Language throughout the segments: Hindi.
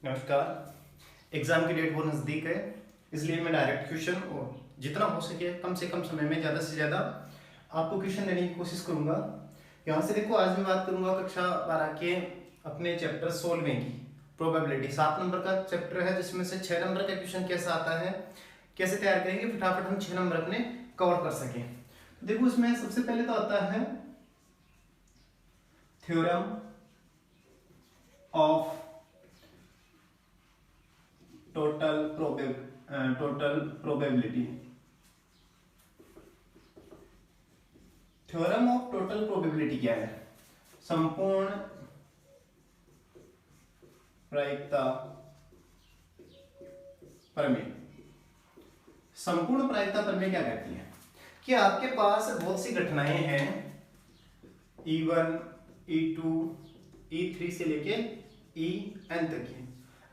नमस्कार। एग्जाम की डेट बहुत नज़दीक है, इसलिए मैं डायरेक्ट क्वेश्चन और जितना हो सके कम से कम समय में ज़्यादा से ज़्यादा आपको क्वेश्चन देने की कोशिश करूंगा। यहाँ से देखो, आज मैं बात करूंगा कक्षा 12 के अपने चैप्टर 16वें की प्रोबेबिलिटी। 7 नंबर का चैप्टर है, जिसमें से 6 नंबर का क्वेश्चन कैसा आता है, कैसे तैयार करेंगे फटाफट हम 6 नंबर अपने कवर कर सकें। तो देखो, इसमें सबसे पहले तो आता है theorem of total probability. Theorem of total probability क्या है? संपूर्ण प्रायिकता प्रमेय। संपूर्ण प्रायिकता प्रमेय क्या कहती है कि आपके पास बहुत सी घटनाएं हैं, E1, E2, E3 से लेके En तक की।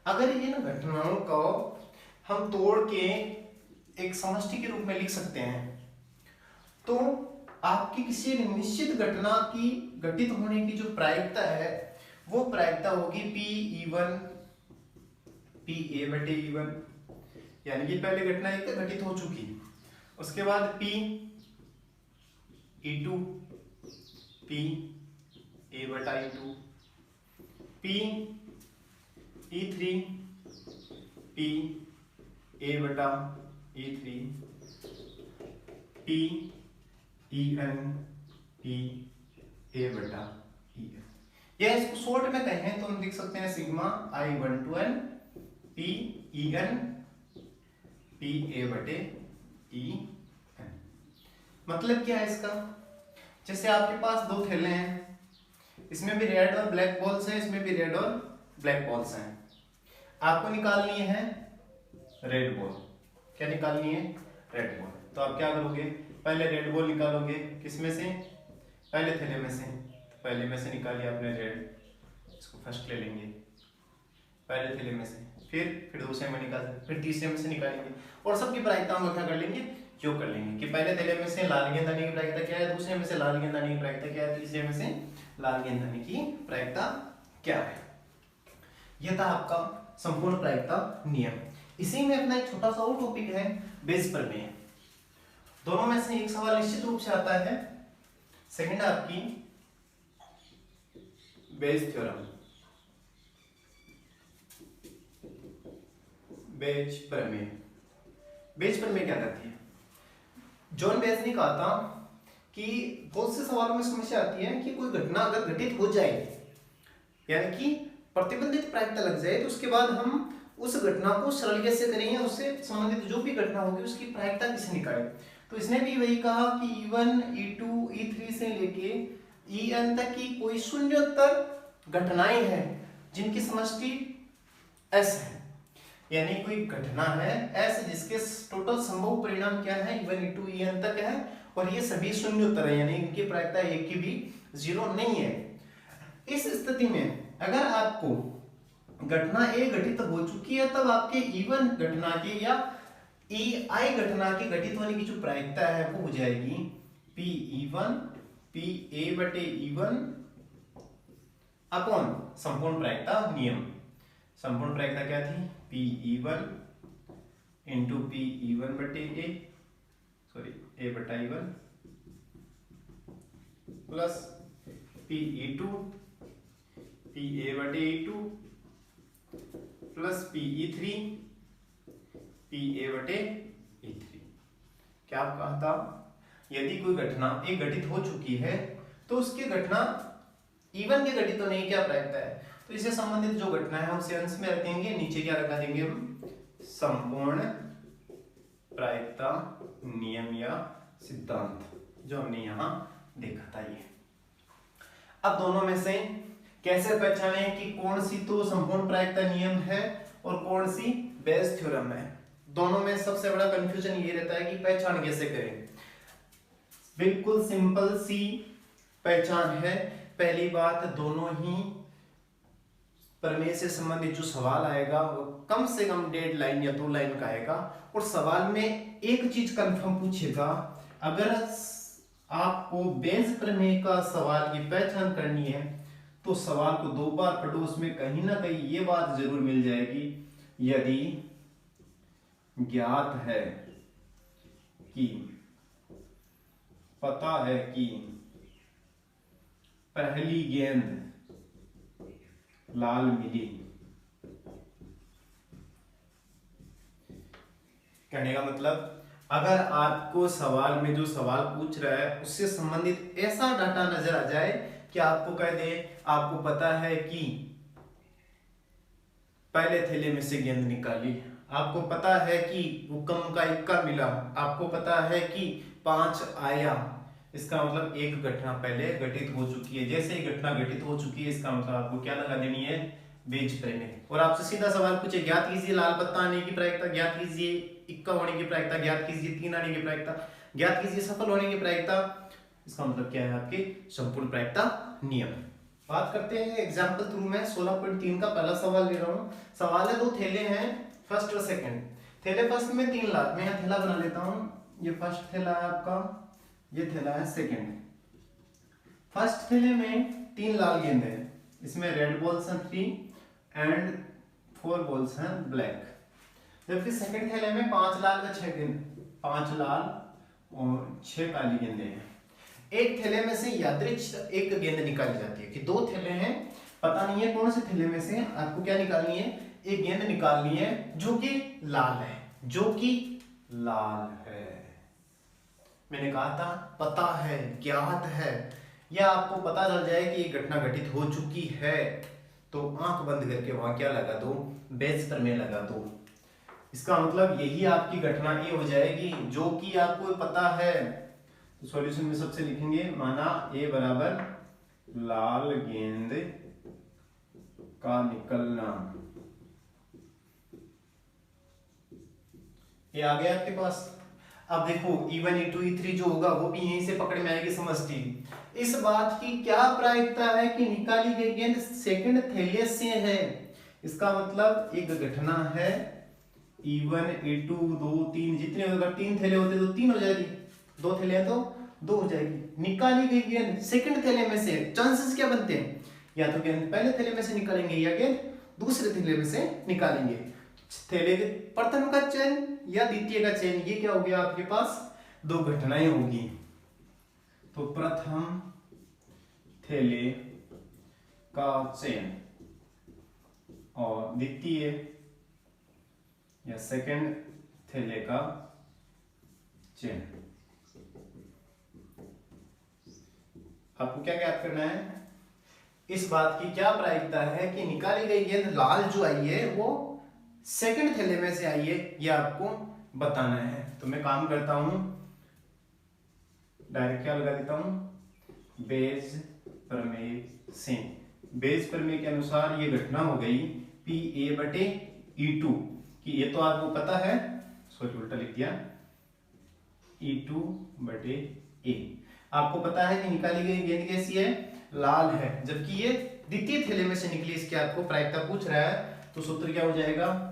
अगर इन घटनाओं को हम तोड़ के एक समष्टि के रूप में लिख सकते हैं, तो आपकी किसी निश्चित घटना की घटित होने की जो प्रायिकता है वो प्रायिकता होगी Pe1 Pa/E1, यानी कि पहले घटना एक घटित हो चुकी, उसके बाद Pe2 Pa/E2, Pe3 Pa/E3, Pe(n) Pa/En। यह इसको शॉर्ट में कहें तो हम लिख सकते हैं सिग्मा I1 Pe(n) Pa/En। मतलब क्या है इसका? जैसे आपके पास दो थैले हैं, इसमें भी रेड और ब्लैक बॉल्स हैं, इसमें भी रेड और ब्लैक बॉल्स हैं। आपको निकालनी है रेड बॉल। क्या निकालनी है? Red ball. तो आप क्या करोगे? पहले रेड बॉल निकालोगे, किसमें से? पहले थैले में से। पहले में से निकालिए आपने रेड, इसको फर्स्ट ले लेंगे पहले थैले में से, फिर दूसरे में निकाल, फिर तीसरे में से निकालेंगे और सबकी प्रायिकताओं को क्या कर लेंगे? योग कर लेंगे कि पहले थैले में से लाल गेंद आने की प्रायिकता क्या है, दूसरे में से लाल गेंद आने की प्रायिकता क्या है, तीसरे में से लाल गेंद आने की प्रायिकता क्या है। यह था आपका संपूर्ण प्रायिकता नियम। इसी में अपना एक छोटा सा और टॉपिक है बेस प्रमेय। दोनों में से एक सवाल निश्चित रूप से आता है, सेकंड आपकी बेस थ्योरम, बेज प्रमेय। बेज प्रमेय क्या करती है? जॉन बेज ने कहा था कि बहुत से सवालों में समस्या आती है कि कोई घटना अगर घटित हो जाए, यानी कि प्रतिबंधित प्रायिकता लग जाए, तो उसके बाद हम उस घटना को सरल कैसे करेंगे, उससे संबंधित जो भी घटना होगी उसकी प्रायिकता कैसे निकालें। तो इसने भी वही कहा कि E1, E2, E3 से लेके En तक की कोई शून्योत्तर घटनाएं हैं जिनकी समष्टि S है, यानी कोई घटना है S जिसके टोटल संभव परिणाम क्या है, E1, E2, En तक है, और ये सभी शून्योत्तर है, यानी इनकी प्रायिकता एक की भी जीरो नहीं है। इस स्थिति में अगर आपको घटना ए घटित हो चुकी है, तब आपके E1 घटना की या EI घटना की घटित होने की जो प्रायिकता है वो हो जाएगी Pe1 Pa/E1 अपॉन संपूर्ण प्रायिकता नियम। संपूर्ण प्रायिकता क्या थी? Pe1 into Pe1/A A/E1 plus Pe2 Pa/E2 plus Pe3 Pa/E3। क्या आप कहा था? यदि कोई घटना एक घटित हो चुकी है तो उसकी घटना E1 के घटित होने की क्या प्रायिकता है, तो इससे संबंधित जो घटना है उसे अंश में रखेंगे, नीचे क्या रखा देंगे हम? संपूर्ण प्रायिकता नियम या सिद्धांत, जो हमने यहां देखा था। ये अब दोनों में से कैसे पहचाने कि कौन सी तो संपूर्ण प्रायिकता नियम है और कौन सी बेस थ्योरम है? दोनों में सबसे बड़ा कंफ्यूजन ये रहता है कि पहचान कैसे करें। बिल्कुल सिंपल सी पहचान है। पहली बात, दोनों ही प्रमेय से संबंधित जो सवाल आएगा वो कम से कम 1.5 लाइन या 2 लाइन का आएगा, और सवाल में एक चीज कंफर्म पूछेगा, अगर आपको बेस प्रमेय का सवाल की पहचान करनी है तो सवाल को 2 बार पढ़ो, उसमें कहीं ना कहीं ये बात जरूर मिल जाएगी, यदि ज्ञात है कि, पता है कि पहली गेंद लाल मिली। कहने का मतलब, अगर आपको सवाल में जो सवाल पूछ रहा है उससे संबंधित ऐसा डाटा नजर आ जाए कि आपको कह दे आपको पता है कि पहले थैले में से गेंद निकाली, आपको पता है कि वो कम का इक्का मिला, आपको पता है कि 5 आया, इसका मतलब एक घटना पहले घटित हो चुकी है। जैसे ही घटना घटित हो चुकी है, इसका मतलब आपको क्या लगा देनी है, बेज प्रमेय। और आपसे सीधा सवाल पूछे, ज्ञात कीजिए लाल पत्ता आने की प्रायिकता, ज्ञात कीजिए इक्का होने की प्रायिकता, ज्ञात कीजिए 3 आने की प्रायिकता, ज्ञात कीजिए सफल होने की प्रायिकता, इसका मतलब क्या है, आपके संपूर्ण प्रायिकता नियम। बात करते हैं एग्जांपल थ्रू में 16.3 का पहला सवाल ले रहा हूं। सवाल है 2 थैले हैं, फर्स्ट और सेकंड। थैले फर्स्ट में 3 लाल, मैं यहाँ थैला बना लेता हूं। ये फर्स्ट थैला है आपका, ये थैला है सेकंड। फर्स्ट थैले में 3 लाल गेंद है, इसमें रेड बॉल्स हैं 3 एंड 4 बॉल्स हैं ब्लैक। जबकि सेकंड थैले में 5 लाल का 6 गेंद, 5 लाल और 6 काली गेंदें हैं। एक थैले में से यादृच्छिक एक गेंद निकाली जाती है कि 2 थैले हैं, पता नहीं है कौन से थैले में से आपको क्या निकालनी है, एक गेंद निकालनी है जो कि लाल है, जो कि लाल है। मैंने कहा था पता है, ज्ञात है, या आपको पता चल जाए कि ये घटना घटित हो चुकी है, तो आंख बंद करके वहां क्या लगा दो, बेस प्रमेय लगा दो। इसका मतलब यही आपकी घटना ये हो जाएगी जो कि आपको पता है। तो सॉल्यूशन में सबसे लिखेंगे, माना ए बराबर लाल गेंद का निकलना, ये आ गया आपके पास। अब देखो E1 E2 E3 जो होगा वो भी यहीं से पकड़ में आएगी समझती। इस बात की क्या प्रायिकता है कि निकाली गई गेंद सेकंड थैले से है। इसका मतलब एक घटना है E1 E2 2 3, जितने अगर 3 थैले होते तो 3 हो जाएगी, 2 थैले हैं तो 2 हो जाएगी। निकाली गई गेंद सेकंड थैले में से, चांसेस क्या बनते हैं, या तो गेंद पहले थैले में से निकालेंगे या गेंद दूसरे थैले में से निकालेंगे। थैले के प्रथम का चयन या द्वितीय का चयन, ये क्या हो गया आपके पास, 2 घटनाएं होगी। तो प्रथम थैले का चयन और द्वितीय या सेकंड थैले का चयन। आपको क्या ज्ञात करना है, इस बात की क्या प्रायिकता है कि निकाली गई गेंद लाल जो आई है वो सेकंड थैले में से आई है, ये आपको बताना है। तो मैं काम करता हूं, डायरेक्ट क्या लगा देता हूं, बेज प्रमेय से। बेज प्रमेय के अनुसार ये घटना हो गई PA/E2 कि ये तो आपको पता है, सॉरी उल्टा लिख दिया, E2/A। आपको पता है कि निकाली गई गेंद कैसी है, लाल है, जबकि ये द्वितीय थैले में से निकली, इसकी आपको प्रायिकता पूछ रहा है। तो सूत्र क्या हो जाएगा,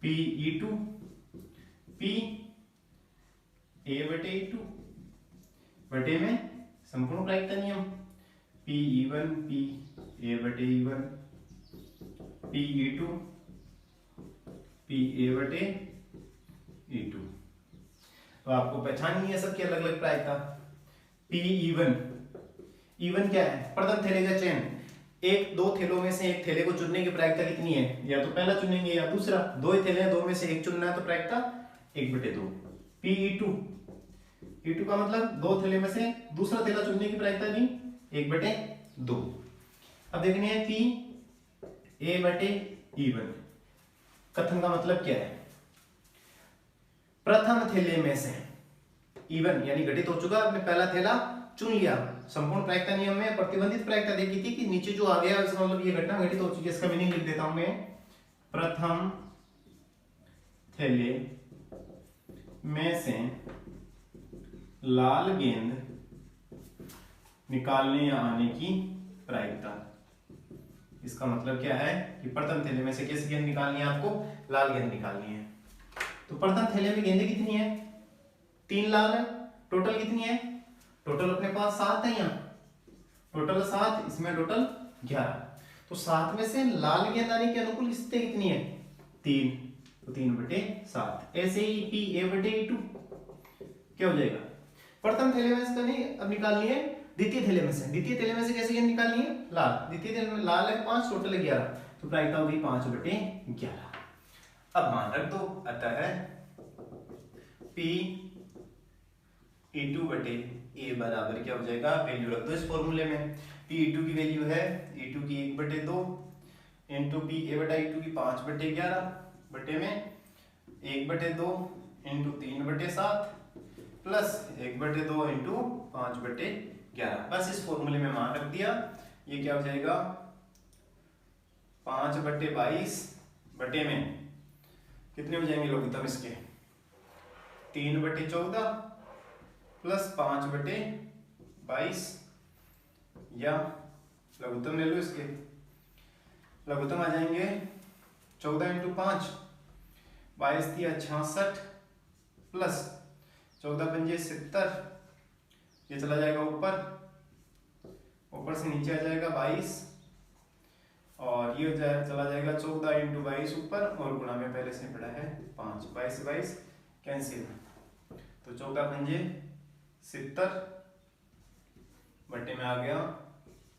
PE2 PA/E2 बटे में संपूर्ण प्रायिकता नियम PE1 PA/E1 PE2 PA/E2। तो आपको पहचाननी है सबकी अलग अलग प्रायिकता। PE1 क्या है, प्रथम थैले का चयन। 2 थैलों में से एक थैले को चुनने की प्रायिकता कितनी है, या तो पहला चुनेंगे या दूसरा। 2 थैले हैं, 2 में से एक चुनना है, तो प्रायिकता 1/2। PE2 का मतलब 2 थैले में से दूसरा थैला चुनने की प्रायिकता भी 1/2। अब देखने हैं PA/E1। कथन का मतलब क्या है, प्रथम थैले में से E1 यानी घटित हो चुका, आपने पहला थैला चुन लिया। संपूर्ण प्रायिकता नियम में प्रतिबंधित प्रायिकता देखी थी कि नीचे जो आ गया इसका मतलब ये घटना घटित हो चुकी है। इसका मीनिंग लिख देता हूं मैं, प्रथम थैले में से लाल गेंद निकालने या आने की प्रायिकता। इसका मतलब क्या है कि प्रथम थैले में से कैसी गेंद निकालनी है, आपको लाल गेंद निकालनी है। तो प्रथम थैले में गेंदें कितनी है, 3 लाल है। टोटल कितनी है, टोटल अपने पास 7 है, यहाँ टोटल 7, इसमें टोटल 11। तो 7 में से लाल गेंद आने के अनुकूल स्थिति कितनी है? 3, तो 3/7। ऐसे ही PA/E2 क्या हो जाएगा? प्रथम थैले में इसका नहीं अब निकालनी है द्वितीय थैले में से। द्वितीय थैले में से कैसे गेंद निकालनी है? लाल। द्वितीय थैले में लाल है 5, टोटल है 11, तो प्रायिकता होगी 5/11। अब मान रख दो, अतः P/E2 बराबर क्या हो जाएगा? वैल्यू रख दो इस फॉर्मूले में। P/E2 की वैल्यू है E2 की 1/2 इंटू PA/E2 की 5/11 बटे में 1/2 इंटू 3/7 प्लस 1/2 इंटू 5/11। बस इस फॉर्मूले में मान रख दिया। ये क्या हो जाएगा? 5/22 बटे में कितने हो जाएंगे लघुत्तम इसके? 3/14 प्लस 5/22, या लघुत्तम ले लो इसके। लघुत्तम आ जाएंगे 14 इंटू 5, 22 दिया 66 प्लस 14 पंजे 70, ये चला जाएगा ऊपर, ऊपर से नीचे आ जाएगा 22, और ये चला जाएगा 14 इंटू 22 ऊपर, और गुणा में पहले से पड़ा है 5, 22 से 22 कैंसिल, तो 14 पंजे 70 बटे में आ गया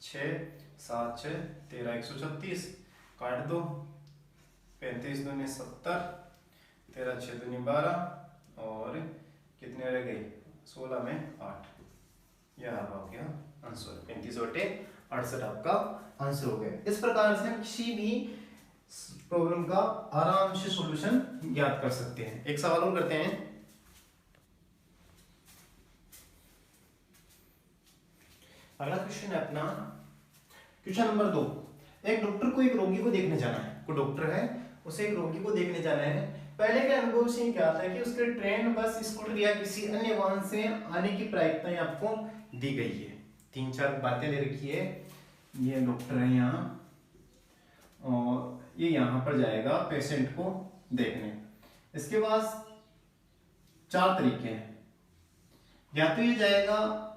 6, 7 6 13 136, काट दो, 35 दूनी 70, 13 6 दूनी 12, और कितने रह गए? 16 में 8, यह आ गया आंसर। 35/68 आपका आंसर हो गया। इस प्रकार से हम किसी भी प्रॉब्लम का आराम से सॉल्यूशन ज्ञात कर सकते हैं। एक सवाल और करते हैं। अगला क्वेश्चन है अपना क्वेश्चन नंबर 2। एक डॉक्टर को एक रोगी को देखने जाना है। कोई डॉक्टर है, उसे एक रोगी को देखने जाना है। पहले के अनुभव से क्या था कि उसके ट्रेन, बस, स्कूटर या किसी अन्य वाहन से आने की प्रायिकताएं आपको दी गई है। 3-4 बातें ले रखी है। ये डॉक्टर है यहाँ, और ये यहाँ पर जाएगा पेशेंट को देखने। इसके पास 4 तरीके हैं। या तो ये जाएगा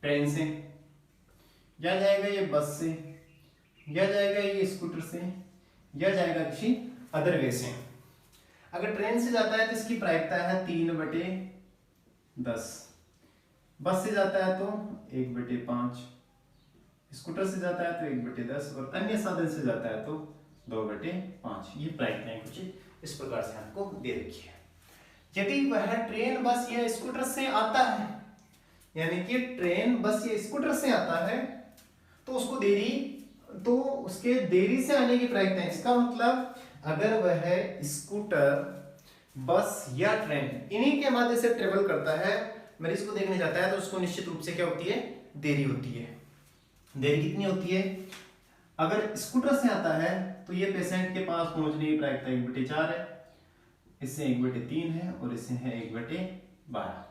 ट्रेन से, या जाएगा ये बस से, या जाएगा ये स्कूटर से, या जाएगा किसी अदर वे से। अगर ट्रेन से जाता है तो इसकी प्रायिकता है 3/10, बस से जाता है तो 1/5, स्कूटर से जाता है तो 1/10, और अन्य साधन से जाता है तो 2/5। ये प्रायिकताएं कुछ इस प्रकार से आपको दे रखी है। यदि वह ट्रेन, बस या स्कूटर से आता है, यानी कि ट्रेन, बस या स्कूटर से आता है, तो उसको उसके देरी से आने की प्रायिकता है। इसका मतलब अगर वह स्कूटर, बस या ट्रेन इन्हीं के माध्यम से ट्रेवल करता है, मरीज को देखने जाता है, तो उसको निश्चित रूप से क्या होती है? देरी होती है। देरी कितनी होती है? अगर स्कूटर से आता है तो ये पेशेंट के पास पहुंचने की प्रायिकता 1/4 है, इससे 1/3 है, और इससे है 1/12।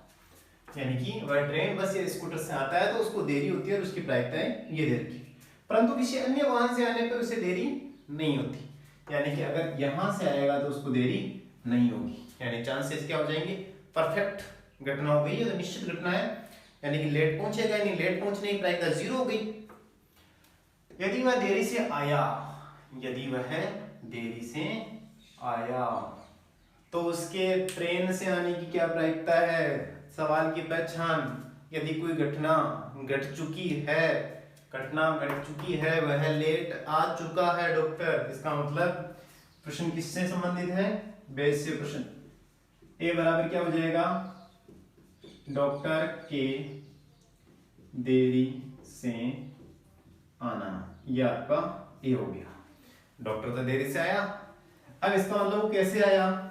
यानी कि वह ट्रेन, बस या स्कूटर से आता है तो उसको देरी होती है, और उसकी प्रायिकताएं ये दे रखी है। परंतु किसी अन्य वाहन से आने पर उसे देरी नहीं होती। यानी कि अगर यहां से आएगा तो उसको देरी नहीं होगी। यानी चांसेस क्या हो जाएंगे? परफेक्ट घटना हो गई है, तो निश्चित घटना है, यानी कि लेट पहुंचेगा, यानी लेट पहुंचने की प्रायिकता 0 हो गई। यदि वह देरी से आया, यदि वह देरी से आया, तो उसके ट्रेन से आने की क्या प्रायिकता है? सवाल की पहचान। यदि कोई घटना घट चुकी है, वह लेट आ चुका है डॉक्टर, इसका मतलब प्रश्न किससे संबंधित है? बेस से प्रश्न। ए बराबर क्या हो जाएगा? डॉक्टर के देरी से आना, ये आपका ए हो गया। डॉक्टर तो देरी से आया। अब इसका मतलब कैसे आया?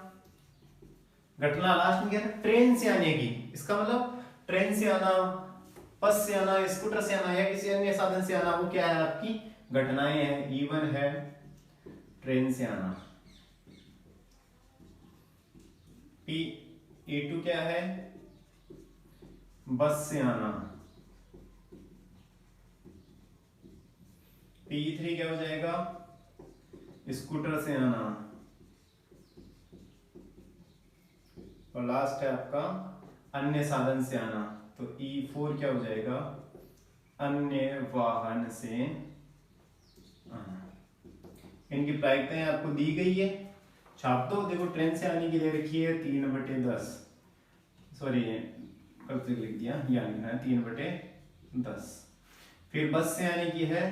घटना लास्ट में क्या है? ट्रेन से आने की। इसका मतलब ट्रेन से आना, बस से आना, स्कूटर से आना, या किसी अन्य साधन से आना, वो क्या है? आपकी घटनाएं हैं। E1 है ट्रेन से आना, E2 क्या है? बस से आना, P3 क्या हो जाएगा? स्कूटर से आना, और लास्ट है आपका अन्य साधन से आना, तो E4 क्या हो जाएगा? अन्य वाहन से आना। इनकी प्रायिकताएं आपको दी गई है, छाप दो। देखो ट्रेन से आने की दे रखी है 3/10, सॉरी गलत लिख दिया, यहाँ लिखना है 3/10। फिर बस से आने की है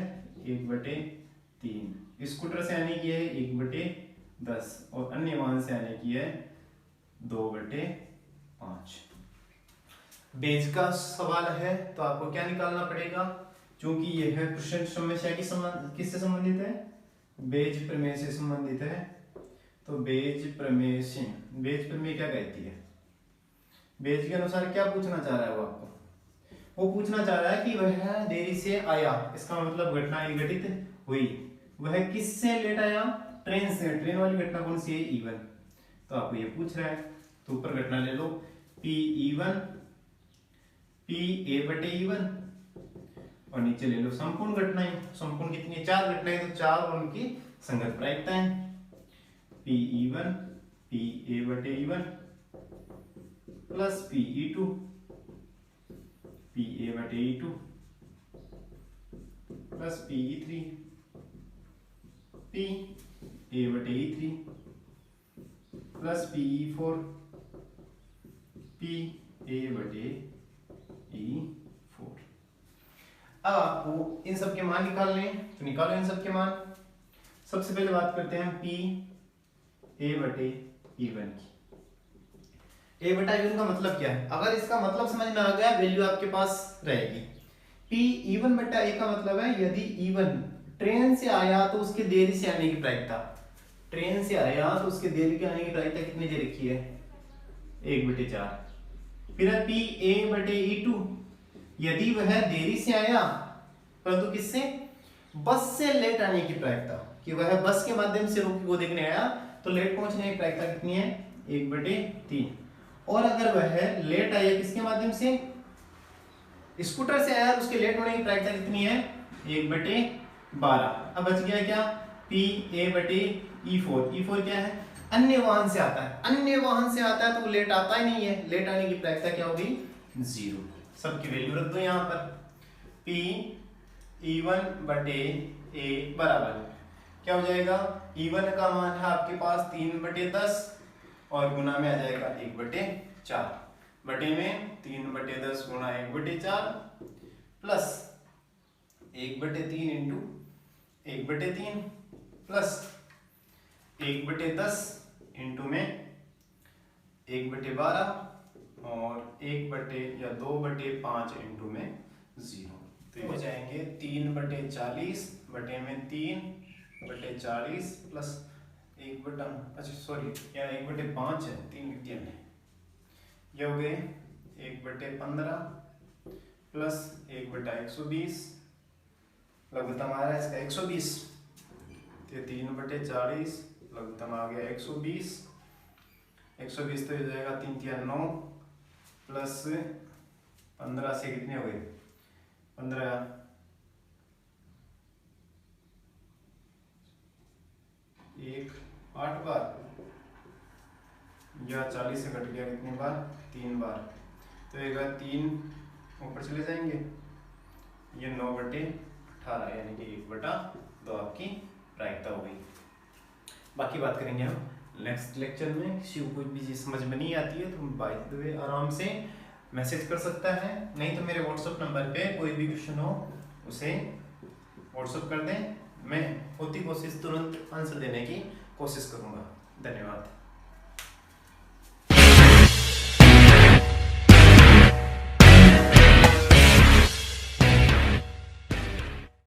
1/3, स्कूटर से आने की है 1/10 और अन्य वाहन से आने की है 2/5। बेज का सवाल है तो आपको क्या निकालना पड़ेगा, क्योंकि यह है प्रश्न समस्या की किससे संबंधित है, बेज प्रमेय से संबंधित है। तो बेज प्रमेय से, बेज प्रमेय क्या कहती है, बेज के अनुसार क्या पूछना चाह रहा है वो आपको, वो पूछना चाह रहा है कि वह देरी से आया, इसका मतलब घटना घटित हुई, वह किससे लेट आया, ट्रेन से। ट्रेन वाली घटना कौन सी है, E1। तो आपको ये पूछ रहा है, तो ऊपर घटना ले लो P A/E1 और नीचे ले लो संपूर्ण घटनाएं। संपूर्ण कितनी है, 4 घटनाएं, तो 4 और उनकी संगत प्रायिकताएं। P A/E1 plus PE2 A/E2 plus PE3 A/E3 plus PE4 A/E4। अब आपको इन सब के मान निकालने हैं, तो निकालो इन सब के मान। सबसे पहले बात करते हैं A/E1 की। A/E1 का मतलब क्या है, अगर इसका मतलब समझ में आ गया, वैल्यू आपके पास रहेगी। P/E1/A का मतलब है यदि E1 ट्रेन से आया तो उसके देरी से आने की प्रायिकता, ट्रेन से आया तो उसके देरी के आने की प्रायिकता कितनी दे रखी है, 1/4। फिर है PA/E2, यदि वह देरी से आया परंतु किससे, बस से लेट आने की प्रायिकता, कि वह बस के माध्यम से रोगी को देखने आया तो लेट पहुंचने की प्रायिकता कितनी है, 1/3। और अगर वह लेट आया किसके माध्यम से, स्कूटर से आया तो उसके लेट होने की प्रायिकता कितनी है, 1/12। अब बच गया क्या, PA/E4। E4 क्या है, अन्य वाहन से आता है, अन्य वाहन से आता है तो वो लेट आता ही नहीं है, लेट आने की प्रायिकता क्या होगी, 0। सबकी वैल्यू रख दो यहाँ पर। P/E1/A बराबर क्या हो जाएगा, E1 का मान है आपके पास 3/10 और गुना में आ जाएगा 1/4, बटे में 3/10 गुना 1/4 प्लस 1/3 इंटू 1/3 प्लस 1/10 इंटू में 1/12 और 2/5 इंटू में 0। तो हो जाएंगे 3/40 बटे में 3/40 प्लस 1/5 है, 3 लिख दिया मैंने, ये हो गए 1/15 प्लस 1/120, लघुत्तम आ रहा है इसका 120, तो 3/40 लघुत्तम आ गया 120 तो हो जाएगा 3 × 9 प्लस 15 से कितने हो गए, 15 1 8 बार, या 40 से कट गया कितनी बार, 3 बार, तो एक 3 ऊपर चले जाएंगे, ये 9/18 यानी कि 1/2 आपकी प्रायिकता हो गई। बाकी बात करेंगे हम नेक्स्ट लेक्चर में। किसी को कोई भी चीज समझ में नहीं आती है तो बाय द वे आराम से मैसेज कर सकता है, नहीं तो मेरे व्हाट्सएप नंबर पे कोई भी क्वेश्चन हो उसे व्हाट्सएप कर दें, मैं होती कोशिश तुरंत आंसर देने की कोशिश करूंगा। धन्यवाद।